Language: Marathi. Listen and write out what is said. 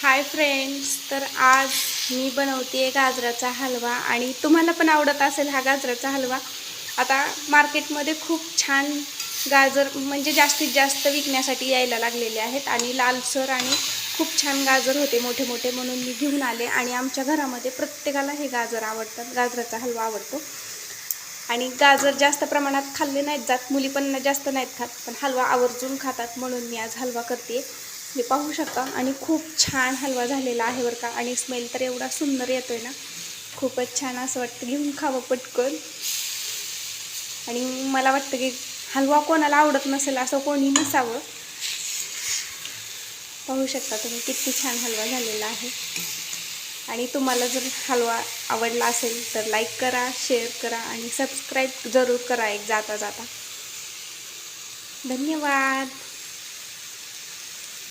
हाय फ्रेंड्स, तर आज मी बनवते गाजराचा हलवा आणि तुम्हाला पण आवडत असेल हा गाजराचा हलवा। आता मार्केटमध्ये खूप छान गाजर म्हणजे जास्तीत जास्त विकण्यासाठी यायला लागलेले आहेत आणि लालसर आणि खूप छान गाजर होते मोठे मोठे, म्हणून मी घेऊन आले। आणि आमच्या घरामध्ये प्रत्येकाला हे गाजर आवडतात, गाजराचा हलवा आवडतो। आणि गाजर जास्त प्रमाणात खाल्ले नाहीत जात, मुली पण जास्त नाहीत खात, पण हलवा आवर्जून खातात, म्हणून मी आज हलवा करते। हे पाहू शकता आणि खूप छान हलवा झालेला आहे बरं का। आणि स्मेल तर एवढा सुंदर येतोय ना, खूपच छान, असं वाटतं घेऊन खावं पटकन। आणि मला वाटतं की हलवा कोणाला आवडत नसेल असं कोणी नसावं। पाहू शकता तुम्ही किती छान हलवा झालेला आहे। आणि तुम्हाला जर हलवा आवडला असेल तर लाईक करा, शेअर करा आणि सबस्क्राईब जरूर करा एक जाता जाता। धन्यवाद।